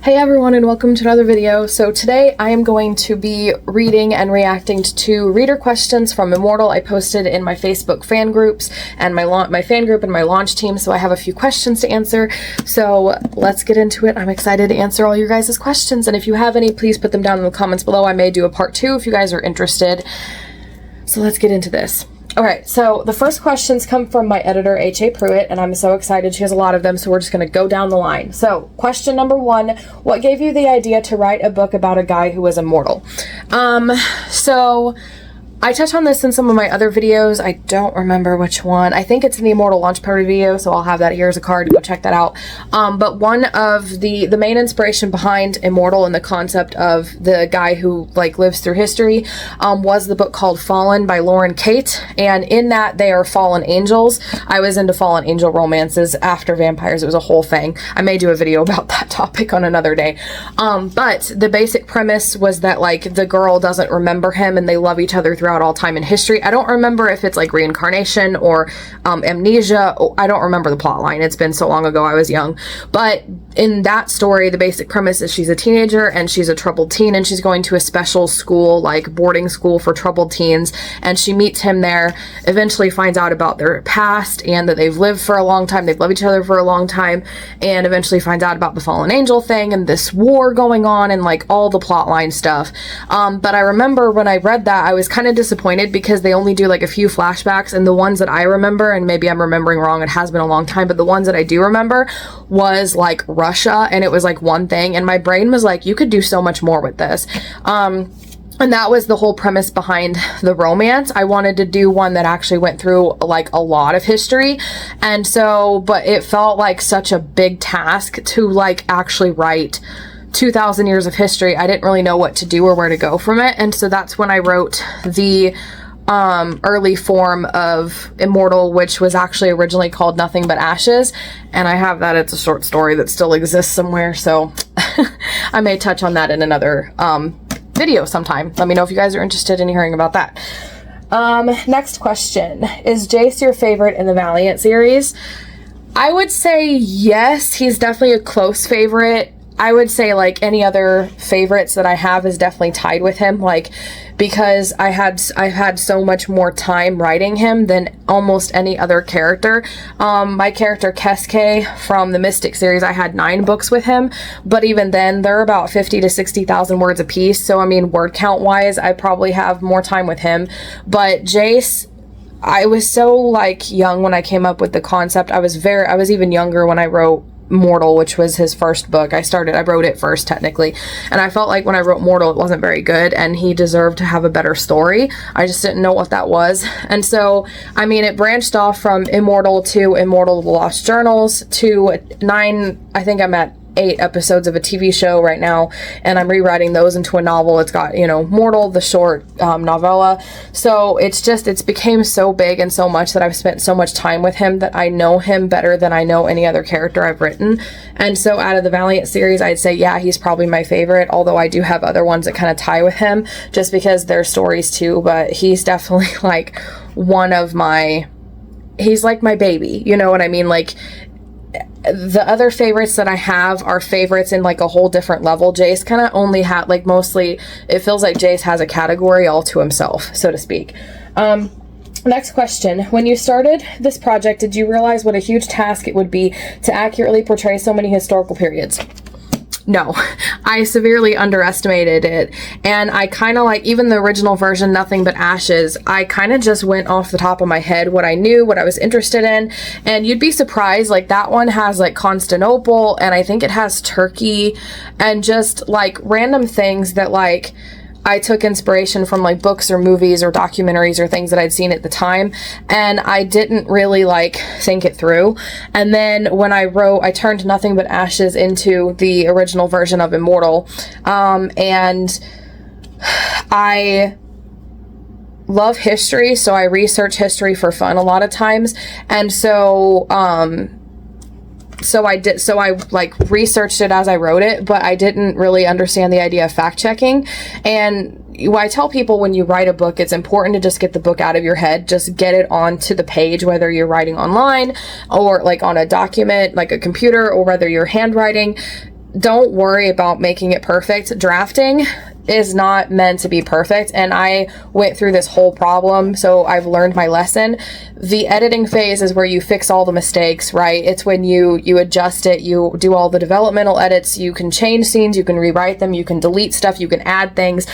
Hey everyone, and welcome to another video. So today I am going to be reading and reacting to 2 reader questions from Immortal I posted in my Facebook fan groups and my fan group and my launch team. So I have a few questions to answer. So let's get into it. I'm excited to answer all your guys' questions, and if you have any, please put them down in the comments below. I may do a part 2 if you guys are interested. So let's get into this. Alright, so the first questions come from my editor, Eshe, and I'm so excited. She has a lot of them, so we're just going to go down the line. So, question number 1, what gave you the idea to write a book about a guy who was immortal? So I touched on this in some of my other videos. I don't remember which one. I think it's in the Immortal launch party video, so I'll have that here as a card. Go check that out. But one of the main inspiration behind Immortal and the concept of the guy who lives through history was the book called Fallen by Lauren Kate, and in that they are fallen angels. I was into fallen angel romances after vampires. It was a whole thing. I may do a video about that topic on another day. But the basic premise was that the girl doesn't remember him and they love each other throughout all time in history. I don't remember if it's reincarnation or amnesia. I don't remember the plot line. It's been so long ago, I was young. But in that story, the basic premise is she's a teenager and she's a troubled teen, and she's going to a special school, boarding school for troubled teens, and she meets him there, eventually finds out about their past and that they've lived for a long time, they've loved each other for a long time, and eventually finds out about the fallen angel thing and this war going on and all the plot line stuff. But I remember when I read that, I was kind of disappointed because they only do a few flashbacks, and the ones that I remember, and maybe I'm remembering wrong, it has been a long time, but the ones that I do remember was Russia, and it was one thing, and my brain was you could do so much more with this. And that was the whole premise behind the romance. I wanted to do one that actually went through a lot of history, and so, but it felt like such a big task to actually write 2,000 years of history. I didn't really know what to do or where to go from it, and so that's when I wrote the early form of Immortal, which was actually originally called Nothing But Ashes, and I have that. It's a short story that still exists somewhere, so I may touch on that in another video sometime. Let me know if you guys are interested in hearing about that. Next question. Is Jace your favorite in the Valiant series? I would say yes. He's definitely a close favorite. I would say any other favorites that I have is definitely tied with him, because I've had so much more time writing him than almost any other character. My character Keske from the Mystic series, I had 9 books with him, but even then they're about 50 to 60,000 words a piece, so I mean word count wise I probably have more time with him. But Jace, I was so young when I came up with the concept. I was even younger when I wrote Mortal, which was his first book. I wrote it first technically, and I felt when I wrote Mortal it wasn't very good and he deserved to have a better story. I just didn't know what that was, and so I mean it branched off from Immortal to Immortal the Lost Journals to 9, I think I'm at 8 episodes of a TV show right now, and I'm rewriting those into a novel. It's got, Mortal, the short novella. So it's became so big and so much that I've spent so much time with him that I know him better than I know any other character I've written. And so out of the Valiant series, I'd say, yeah, he's probably my favorite, although I do have other ones that kind of tie with him just because they're stories too, but he's definitely one of my, he's my baby, you know what I mean? The other favorites that I have are favorites in a whole different level. Jace kind of only had mostly, it feels like Jace has a category all to himself, so to speak. Next question. When you started this project, did you realize what a huge task it would be to accurately portray so many historical periods? No, I severely underestimated it, and I kind of even the original version, Nothing But Ashes, I kind of just went off the top of my head what I knew, what I was interested in, and you'd be surprised, that one has Constantinople, and I think it has Turkey, and just random things that I took inspiration from books or movies or documentaries or things that I'd seen at the time, and I didn't really think it through. And then when I wrote, I turned Nothing But Ashes into the original version of Immortal, and I love history, so I research history for fun a lot of times, and so I researched it as I wrote it, but I didn't really understand the idea of fact checking. And I tell people when you write a book, it's important to just get the book out of your head, just get it onto the page, whether you're writing online or on a document, a computer, or whether you're handwriting. don't worry about making it perfect. Drafting is not meant to be perfect, and I went through this whole problem, so I've learned my lesson. The editing phase is where you fix all the mistakes, right? It's when you adjust it, you do all the developmental edits, you can change scenes, you can rewrite them, you can delete stuff, you can add things,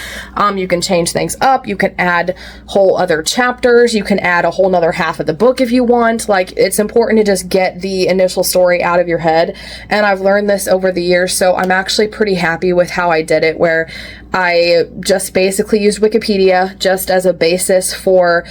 you can change things up, you can add whole other chapters, you can add a whole nother half of the book if you want. Like, it's important to just get the initial story out of your head, and I've learned this over the years, so I'm actually pretty happy with how I did it, where I just basically used Wikipedia just as a basis for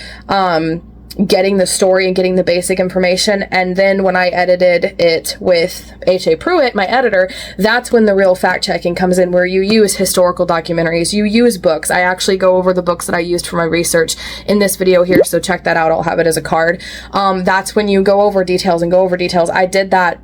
getting the story and getting the basic information. And then when I edited it with Eshe Pruitt, my editor, that's when the real fact checking comes in, where you use historical documentaries, you use books. I actually go over the books that I used for my research in this video here, so check that out. I'll have it as a card. That's when you go over details and go over details. I did that.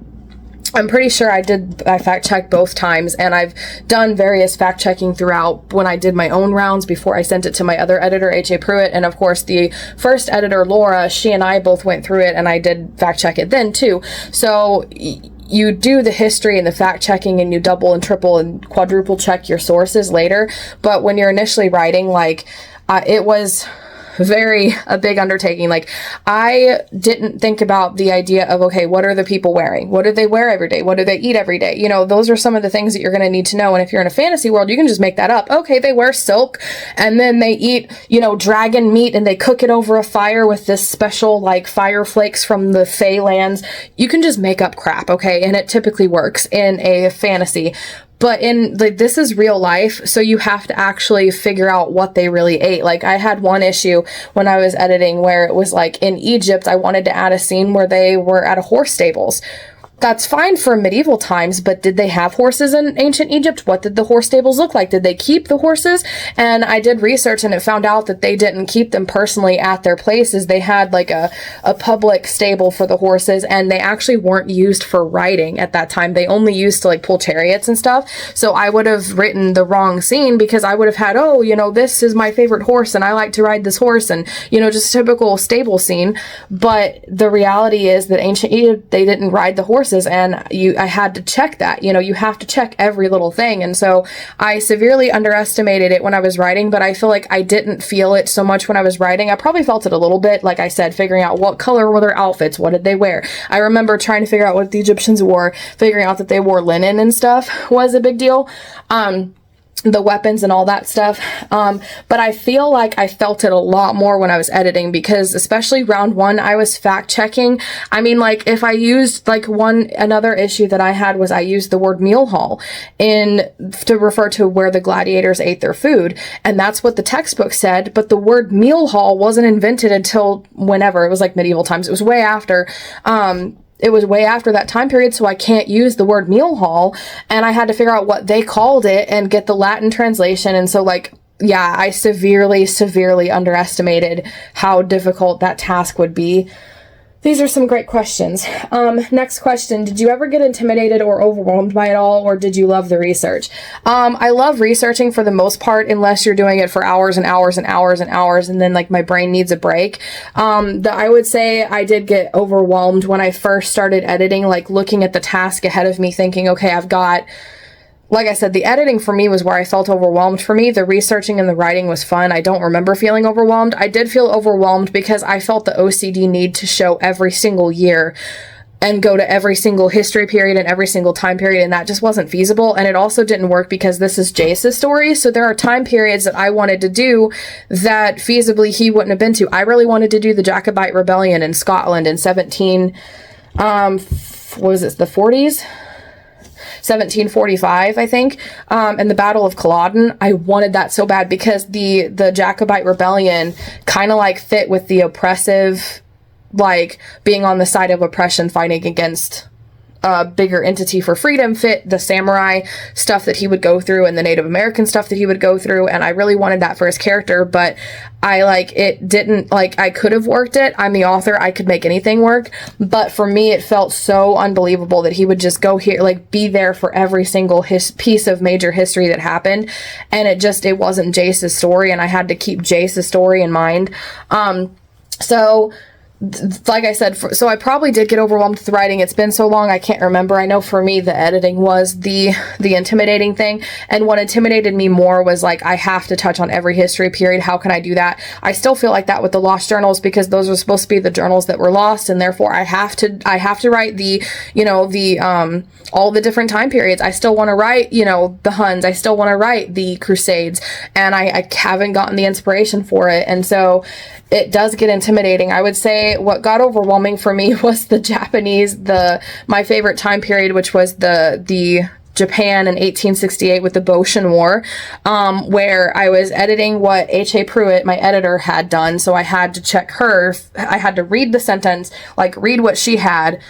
I'm pretty sure I fact checked both times, and I've done various fact checking throughout when I did my own rounds before I sent it to my other editor, Eshe Pruitt. And of course, the first editor, Laura, she and I both went through it, and I did fact check it then too. So you do the history and the fact checking, and you double and triple and quadruple check your sources later. But when you're initially writing, like, it was a big undertaking. Like, I didn't think about the idea of, okay, what are the people wearing? What do they wear every day? What do they eat every day? You know, those are some of the things that you're going to need to know. And if you're in a fantasy world, you can just make that up. Okay, they wear silk, and then they eat, you know, dragon meat, and they cook it over a fire with this special, like, fire flakes from the Fey lands. You can just make up crap, okay? And it typically works in a fantasy. But this is real life, so you have to actually figure out what they really ate. Like, I had one issue when I was editing where it was like, in Egypt, I wanted to add a scene where they were at a horse stables. That's fine for medieval times, but did they have horses in ancient Egypt? What did the horse stables look like? Did they keep the horses? And I did research, and it found out that they didn't keep them personally at their places. They had like a public stable for the horses, and they actually weren't used for riding at that time. They only used to, like, pull chariots and stuff. So I would have written the wrong scene, because I would have had, oh, you know, this is my favorite horse, and I like to ride this horse, and, you know, just a typical stable scene. But the reality is that ancient Egypt, they didn't ride the horses. And I had to check that. You know, you have to check every little thing. And so I severely underestimated it when I was writing, but I feel like I didn't feel it so much when I was writing. I probably felt it a little bit, like I said, figuring out what color were their outfits, what did they wear. I remember trying to figure out what the Egyptians wore, figuring out that they wore linen and stuff was a big deal. The weapons and all that stuff. But I feel like I felt it a lot more when I was editing, because especially round one, I was fact checking. I mean, like, if I used, like, another issue that I had was I used the word meal hall to refer to where the gladiators ate their food. And that's what the textbook said. But the word meal hall wasn't invented until whenever. It was like medieval times. It was way after, that time period, so I can't use the word meal hall, and I had to figure out what they called it and get the Latin translation. And so, like, yeah, I severely underestimated how difficult that task would be. These are some great questions. Next question. Did you ever get intimidated or overwhelmed by it all, or did you love the research? I love researching for the most part, unless you're doing it for hours and hours and hours and hours, and then, like, my brain needs a break. I would say I did get overwhelmed when I first started editing, like, looking at the task ahead of me, thinking, okay, like I said, the editing for me was where I felt overwhelmed. For me, the researching and the writing was fun. I don't remember feeling overwhelmed. I did feel overwhelmed because I felt the OCD need to show every single year and go to every single history period and every single time period, and that just wasn't feasible. And it also didn't work because this is Jace's story, so there are time periods that I wanted to do that feasibly he wouldn't have been to. I really wanted to do the Jacobite Rebellion in Scotland in 1745, I think, and the Battle of Culloden. I wanted that so bad because the Jacobite Rebellion kind of, like, fit with the oppressive, like, being on the side of oppression, fighting against a bigger entity for freedom, fit the samurai stuff that he would go through and the Native American stuff that he would go through, and I really wanted that for his character, but it didn't, like, I could have worked it. I'm the author, I could make anything work, but for me, it felt so unbelievable that he would just go here, like, be there for every single piece of major history that happened, and it wasn't Jace's story, and I had to keep Jace's story in mind. So like I said, so I probably did get overwhelmed with writing. It's been so long, I can't remember. I know for me, the editing was the intimidating thing. And what intimidated me more was like, I have to touch on every history period. How can I do that? I still feel like that with the lost journals, because those are supposed to be the journals that were lost. And therefore I have to write the, all the different time periods. I still want to write, the Huns. I still want to write the Crusades, and I haven't gotten the inspiration for it. And so it does get intimidating. I would say what got overwhelming for me was the Japanese, my favorite time period, which was the Japan in 1868 with the Boshin War, where I was editing what Eshe Pruitt, my editor, had done. So I had to check her. I had to read the sentence, like read what she had,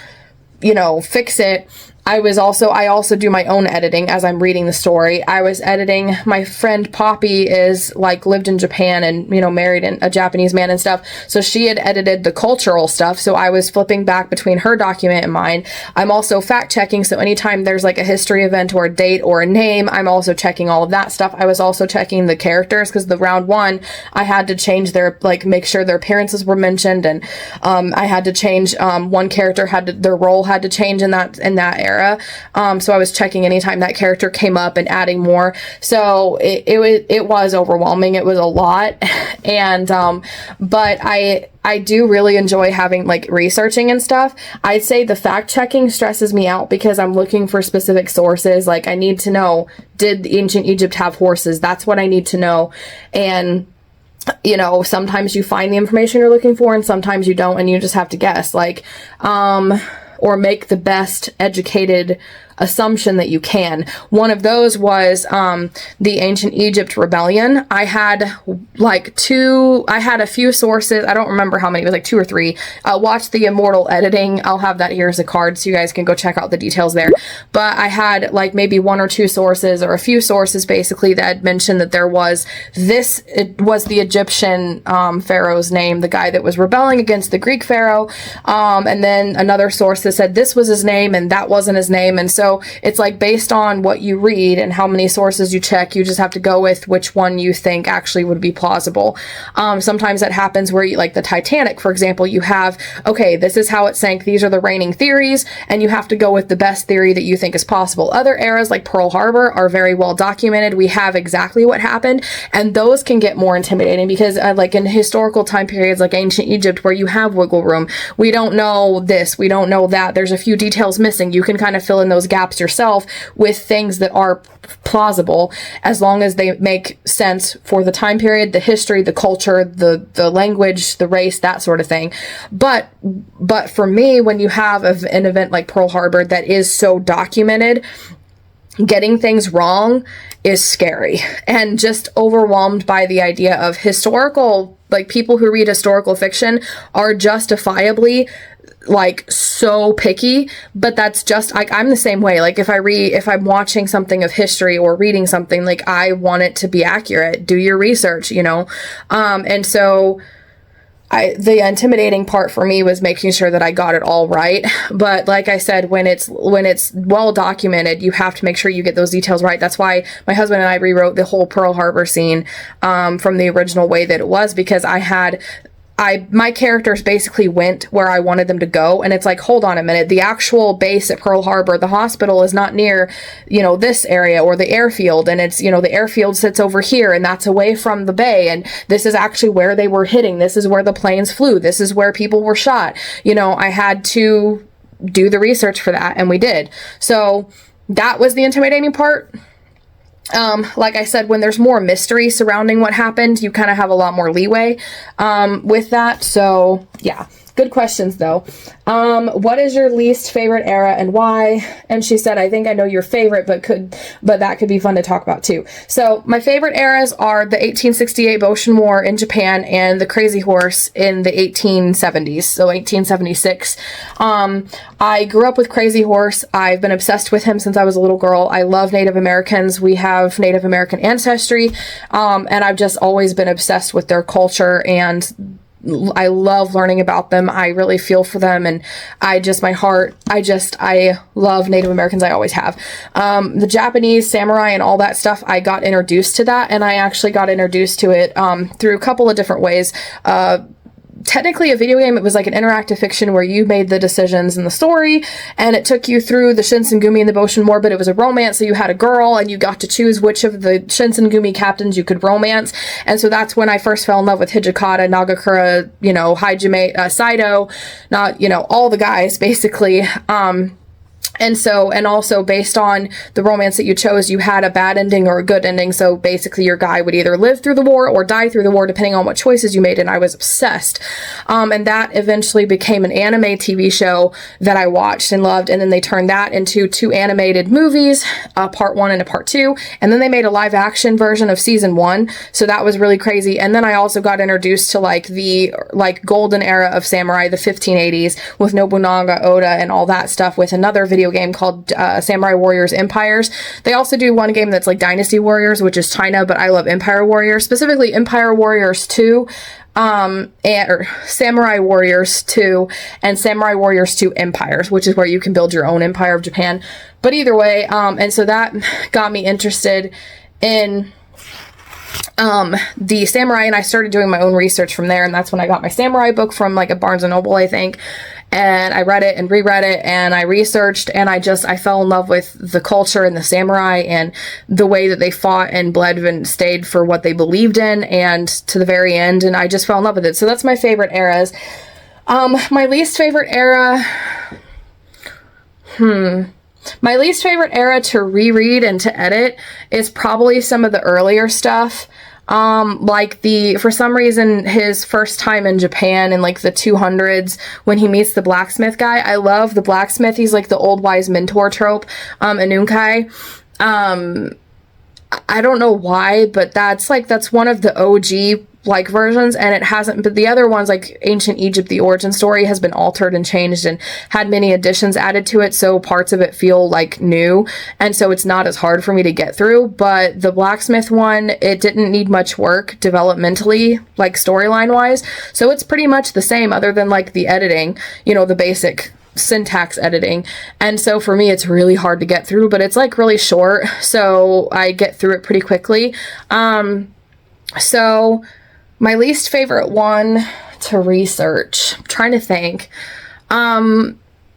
fix it. I also do my own editing as I'm reading the story. I was editing, my friend Poppy lived in Japan and, married a Japanese man and stuff. So she had edited the cultural stuff. So I was flipping back between her document and mine. I'm also fact checking. So anytime there's like a history event or a date or a name, I'm also checking all of that stuff. I was also checking the characters, because the round one, I had to change make sure their appearances were mentioned. And, I had to change, one character their role had to change in that era. So I was checking anytime that character came up and adding more. So it was overwhelming. It was a lot. And, but I do really enjoy having researching and stuff. I'd say the fact checking stresses me out, because I'm looking for specific sources. Like, I need to know, did ancient Egypt have horses? That's what I need to know. And sometimes you find the information you're looking for and sometimes you don't, and you just have to guess, or make the best educated assumption that you can. One of those was the ancient Egypt rebellion. I had a few sources. I don't remember how many. It was like 2 or 3. Watch the Immortal editing. I'll have that here as a card so you guys can go check out the details there. But I had maybe 1 or 2 sources, or a few sources basically, that had mentioned that it was the Egyptian pharaoh's name, the guy that was rebelling against the Greek pharaoh. And then another source that said this was his name and that wasn't his name. And so it's based on what you read and how many sources you check, you just have to go with which one you think actually would be plausible. Sometimes that happens where the Titanic, for example, you have, okay, this is how it sank. These are the reigning theories, and you have to go with the best theory that you think is possible. Other eras like Pearl Harbor are very well documented. We have exactly what happened, and those can get more intimidating because in historical time periods like ancient Egypt, where you have wiggle room, we don't know this, we don't know that, there's a few details missing. You can kind of fill in those gaps yourself with things that are plausible, as long as they make sense for the time period, the history, the culture, the language, the race, that sort of thing. But for me, when you have an event like Pearl Harbor that is so documented, getting things wrong is scary, and just overwhelmed by the idea of historical, people who read historical fiction are justifiably so picky. But that's just I'm the same way. If I'm watching something of history or reading something, I want it to be accurate. Do your research, and so the intimidating part for me was making sure that I got it all right. But like I said, when it's well documented, you have to make sure you get those details right. That's why my husband and I rewrote the whole Pearl Harbor scene from the original way that it was, because my characters basically went where I wanted them to go. And it's hold on a minute. The actual base at Pearl Harbor, the hospital, is not near, this area, or the airfield. And it's, the airfield sits over here, and that's away from the bay. And this is actually where they were hitting. This is where the planes flew. This is where people were shot. I had to do the research for that, and we did. So that was the intimidating part. Like I said, when there's more mystery surrounding what happened, you kind of have a lot more leeway with that. So yeah, good questions though. What is your least favorite era and why? And she said, I think I know your favorite, but that could be fun to talk about too. So my favorite eras are the 1868 Boshin War in Japan and the Crazy Horse in the 1870s. So 1876. I grew up with Crazy Horse. I've been obsessed with him since I was a little girl. I love Native Americans. We have Native American ancestry. And I've just always been obsessed with their culture, and I love learning about them. I really feel for them, and I love Native Americans. I always have. The Japanese samurai and all that stuff, I got introduced to that, and I actually got introduced to it through a couple of different ways. technically a video game. It was like an interactive fiction where you made the decisions in the story, and it took you through the Shinsengumi and the Boshin War, but it was a romance, so you had a girl, and you got to choose which of the Shinsengumi captains you could romance, and so that's when I first fell in love with Hijikata, Nagakura, you know, Hajime, Saito, not, you know, all the guys, basically. And also based on the romance that you chose, you had a bad ending or a good ending. So basically your guy would either live through the war or die through the war, depending on what choices you made. And I was obsessed. And that eventually became an anime TV show that I watched and loved. And then they turned that into 2 animated movies, part 1 and a part 2. And then they made a live action version of season 1. So that was really crazy. And then I also got introduced to like the golden era of samurai, the 1580s, with Nobunaga, Oda, and all that stuff, with another video game called Samurai Warriors Empires. They also do one game that's like Dynasty Warriors, which is China, but I love Empire Warriors, specifically Empire Warriors 2, or Samurai Warriors 2, and Samurai Warriors 2 Empires, which is where you can build your own Empire of Japan. But either way, and so that got me interested in the samurai, and I started doing my own research from there, and that's when I got my samurai book from like a Barnes and Noble, I think. And I read it and reread it, and I researched, and I fell in love with the culture and the samurai and the way that they fought and bled and stayed for what they believed in, and to the very end, and I just fell in love with it. So that's my favorite eras. My least favorite era, my least favorite era to reread and to edit is probably some of the earlier stuff. Like for some reason, his first time in Japan in like the 200s when he meets the blacksmith guy. I love the blacksmith. He's like the old wise mentor trope, Anunkai. I don't know why, but that's one of the OG like versions, and it hasn't, but the other ones like Ancient Egypt, the origin story, has been altered and changed and had many additions added to it, so parts of it feel like new, and so it's not as hard for me to get through. But the blacksmith one, it didn't need much work developmentally, like storyline wise, so it's pretty much the same other than like the editing, you know, the basic syntax editing. And so for me, it's really hard to get through, but it's like really short, so I get through it pretty quickly. So my least favorite one to research, I'm trying to think. I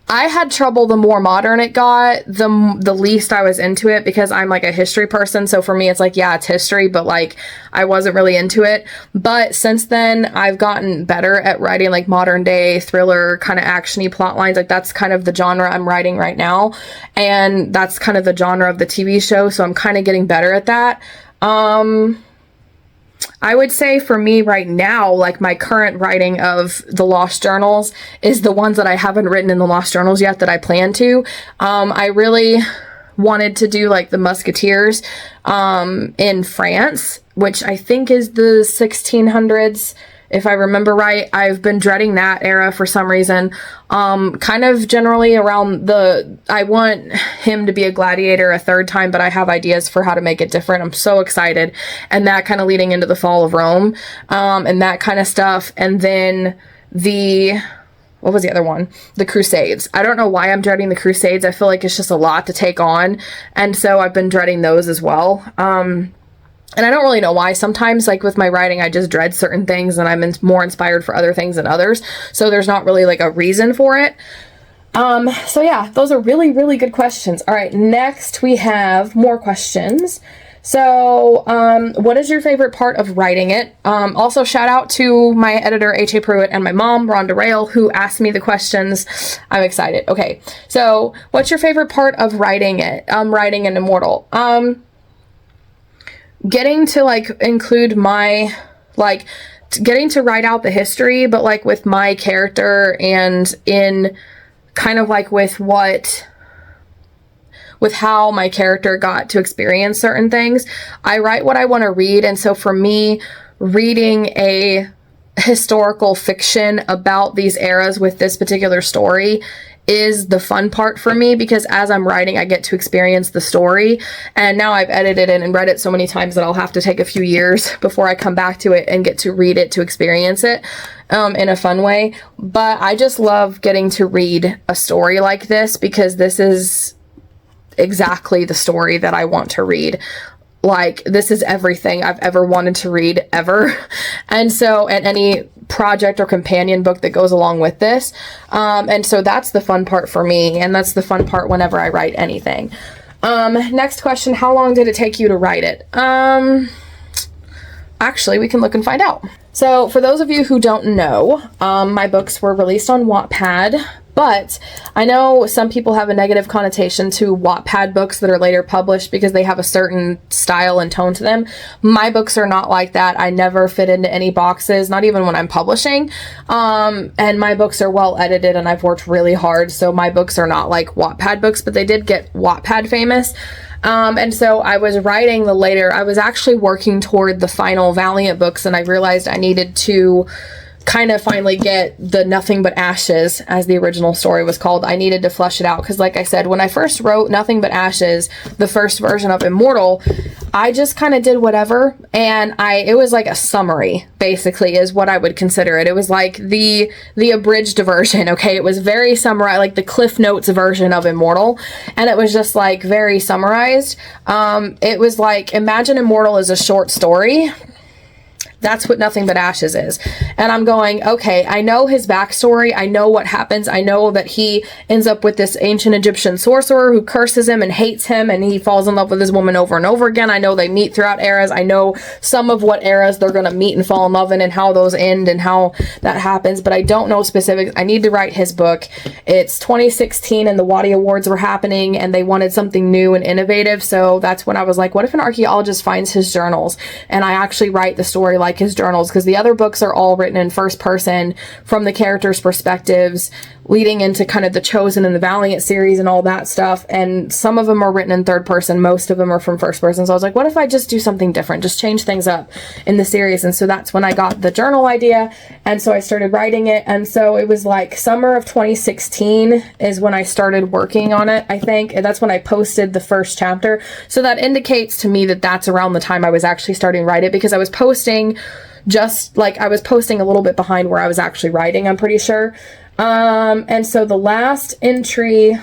had trouble the more modern it got, the least I was into it, because I'm like a history person. So for me, it's like, yeah, it's history, but like I wasn't really into it. But since then, I've gotten better at writing like modern day thriller kind of actiony plot lines. Like that's kind of the genre I'm writing right now. And that's kind of the genre of the TV show. So I'm kind of getting better at that. I would say for me right now, like my current writing of the Lost Journals is the ones that I haven't written in the Lost Journals yet that I plan to. I really wanted to do like the Musketeers in France, which I think is the 1600s. If I remember right. I've been dreading that era for some reason. Kind of generally around I want him to be a gladiator a third time, but I have ideas for how to make it different. I'm so excited. And that kind of leading into the fall of Rome, and that kind of stuff. And then what was the other one? The Crusades. I don't know why I'm dreading the Crusades. I feel like it's just a lot to take on. And so I've been dreading those as well. And I don't really know why. Sometimes, like with my writing, I just dread certain things and I'm more inspired for other things than others. So there's not really like a reason for it. So yeah, those are really, really good questions. All right, next we have more questions. So, what is your favorite part of writing it? Also shout out to my editor, Eshe Pruitt, and my mom, Rhonda Rail, who asked me the questions. I'm excited. Okay. So what's your favorite part of writing it? Writing an Immortal. Getting to like include my, like getting to write out the history, but like with my character and in kind of like with how my character got to experience certain things. I write what I want to read. And so for me, reading a historical fiction about these eras with this particular story is the fun part for me, because as I'm writing, I get to experience the story. And now I've edited it and read it so many times that I'll have to take a few years before I come back to it and get to read it to experience it in a fun way. But I just love getting to read a story like this, because this is exactly the story that I want to read. Like, this is everything I've ever wanted to read ever. And so at any project or companion book that goes along with this. And so that's the fun part for me, and that's the fun part whenever I write anything. Next question, how long did it take you to write it? Actually, we can look and find out. So for those of you who don't know, my books were released on Wattpad, but I know some people have a negative connotation to Wattpad books that are later published because they have a certain style and tone to them. My books are not like that. I never fit into any boxes, not even when I'm publishing. And my books are well edited and I've worked really hard. So my books are not like Wattpad books, but they did get Wattpad famous. And so I was writing I was actually working toward the final Valiant books, and I realized I needed to kind of finally get the Nothing But Ashes, as the original story was called. I needed to flesh it out because, like I said, when I first wrote Nothing But Ashes, the first version of Immortal, I just kind of did whatever, and it was like a summary, basically, is what I would consider it. It was like the abridged version, okay? It was very summarized, like the Cliff Notes version of Immortal, and it was just like very summarized. It was like, imagine Immortal as a short story. That's what Nothing But Ashes is. And I'm going, okay, I know his backstory. I know what happens. I know that he ends up with this ancient Egyptian sorcerer who curses him and hates him, and he falls in love with his woman over and over again. I know they meet throughout eras. I know some of what eras they're going to meet and fall in love in and how those end and how that happens, but I don't know specifics. I need to write his book. It's 2016 and the Waddy Awards were happening and they wanted something new and innovative. So that's when I was like, what if an archaeologist finds his journals and I actually write the story like his journals? Because the other books are all written in first person from the characters' perspectives, leading into kind of the Chosen and the Valiant series and all that stuff. And some of them are written in third person. Most of them are from first person. So I was like, what if I just do something different? Just change things up in the series. And so that's when I got the journal idea. And so I started writing it. And so it was like summer of 2016 is when I started working on it, I think. And that's when I posted the first chapter. So that indicates to me that that's around the time I was actually starting to write it, because I was posting a little bit behind where I was actually writing, I'm pretty sure. And so the last entry,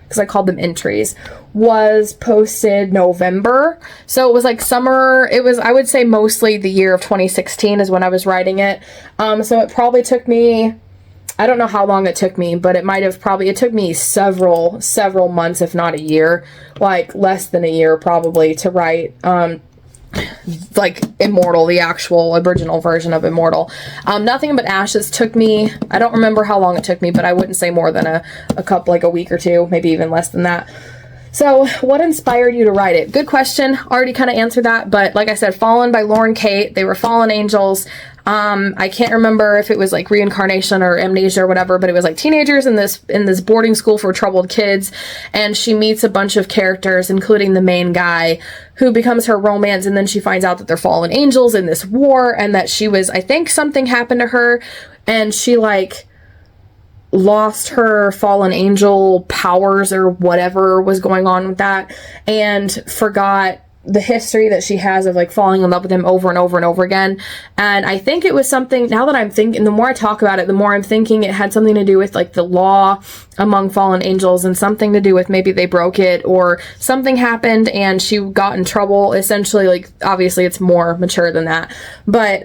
because I called them entries, was posted November. So it was like summer. It was, I would say, mostly the year of 2016 is when I was writing it. So it probably took me, I don't know how long it took me, but it took me several months, if not a year, like less than a year probably, to write, like Immortal, the actual original version of Immortal. Nothing But Ashes took me, I don't remember how long it took me, but I wouldn't say more than a couple, like a week or two, maybe even less than that. So what inspired you to write it? Good question. Already kind of answered that, but like I said, Fallen by Lauren Kate. They were fallen angels. I can't remember if it was like reincarnation or amnesia or whatever, but it was like teenagers in this boarding school for troubled kids, and she meets a bunch of characters, including the main guy, who becomes her romance, and then she finds out that they're fallen angels in this war, and that I think something happened to her, and she like lost her fallen angel powers or whatever was going on with that, and forgot the history that she has of like falling in love with him over and over and over again. And I think it was something, now that I'm thinking, the more I talk about it, the more I'm thinking it had something to do with like the law among fallen angels, and something to do with maybe they broke it or something happened and she got in trouble. Essentially, like, obviously it's more mature than that, but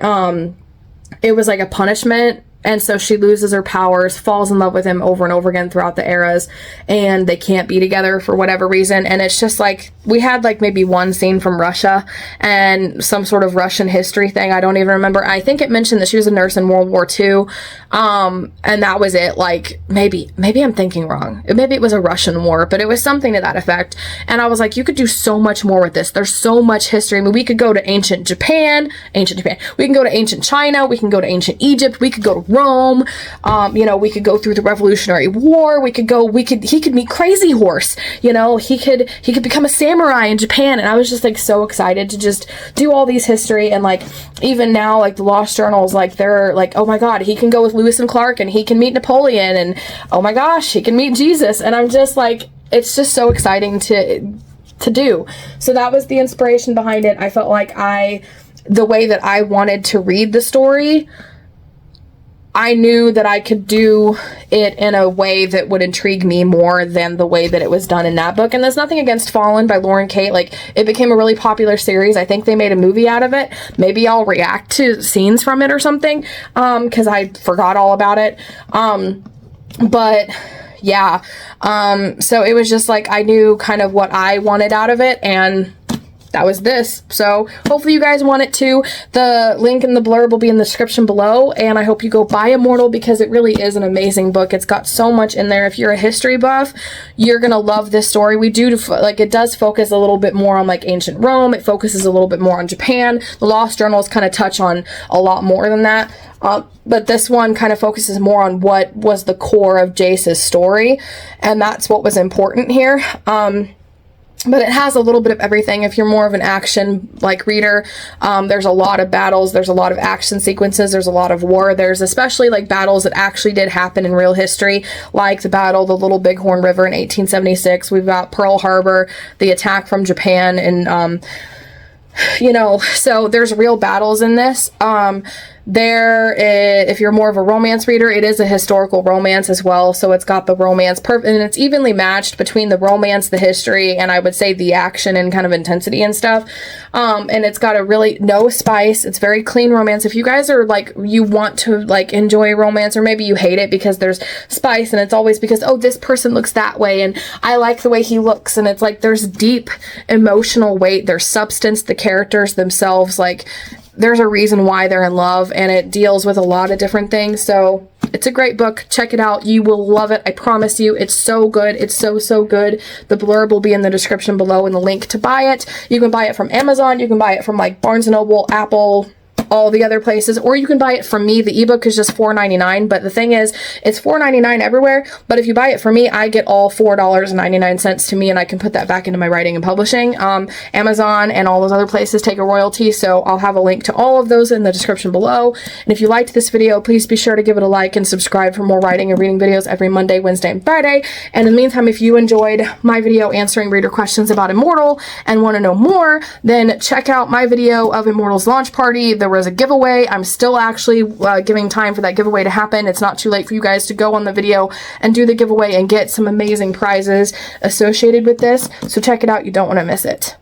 it was like a punishment. And so she loses her powers, falls in love with him over and over again throughout the eras, and they can't be together for whatever reason. And it's just like, we had like maybe one scene from Russia and some sort of Russian history thing. I don't even remember. I think it mentioned that she was a nurse in World War II. And that was it. Like, maybe I'm thinking wrong. Maybe it was a Russian war, but it was something to that effect. And I was like, you could do so much more with this. There's so much history. I mean, we could go to ancient Japan. We can go to ancient China. We can go to ancient Egypt. We could go to Rome. We could go through the Revolutionary War. He could meet Crazy Horse. He could become a samurai in Japan. And I was just like so excited to just do all these history. And like, even now, like the Lost Journals, like they're like, oh my God, he can go with Lewis and Clark and he can meet Napoleon, and oh my gosh, he can meet Jesus. And I'm just like, it's just so exciting to do. So that was the inspiration behind it. I felt like the way that I wanted to read the story, I knew that I could do it in a way that would intrigue me more than the way that it was done in that book. And there's nothing against Fallen by Lauren Kate. Like, it became a really popular series. I think they made a movie out of it. Maybe I'll react to scenes from it or something, because I forgot all about it. But yeah, so it was just like, I knew kind of what I wanted out of it, and that was this. So hopefully you guys want it too. The link in the blurb will be in the description below, and I hope you go buy Immortal because it really is an amazing book. It's got so much in there. If you're a history buff, you're gonna love this story. We do, like, it does focus a little bit more on like ancient Rome. It focuses a little bit more on Japan. The Lost Journals kind of touch on a lot more than that. But this one kind of focuses more on what was the core of Jace's story, and that's what was important here. But it has a little bit of everything. If you're more of an action like reader, there's a lot of battles, there's a lot of action sequences, there's a lot of war, there's especially like battles that actually did happen in real history, like the battle of the Little Bighorn River in 1876. We've got Pearl Harbor, the attack from Japan, and you know, so there's real battles in this. If you're more of a romance reader, it is a historical romance as well, so it's got the romance and it's evenly matched between the romance, the history, and I would say the action and kind of intensity and stuff. And it's got a really no spice. It's very clean romance. If you guys are like, you want to like enjoy romance, or maybe you hate it because there's spice and it's always because, oh, this person looks that way and I like the way he looks, and it's like there's deep emotional weight, there's substance, the characters themselves, like there's a reason why they're in love, and it deals with a lot of different things. So it's a great book. Check it out. You will love it. I promise you. It's so good. It's so, so good. The blurb will be in the description below and the link to buy it. You can buy it from Amazon. You can buy it from like Barnes & Noble, Apple, all the other places, or you can buy it from me. The ebook is just $4.99, but the thing is, it's $4.99 everywhere, but if you buy it from me, I get all $4.99 to me, and I can put that back into my writing and publishing. Amazon and all those other places take a royalty, so I'll have a link to all of those in the description below. And if you liked this video, please be sure to give it a like and subscribe for more writing and reading videos every Monday, Wednesday, and Friday. And in the meantime, if you enjoyed my video answering reader questions about Immortal and want to know more, then check out my video of Immortal's launch party. There was a giveaway. I'm still actually giving time for that giveaway to happen. It's not too late for you guys to go on the video and do the giveaway and get some amazing prizes associated with this. So check it out. You don't want to miss it.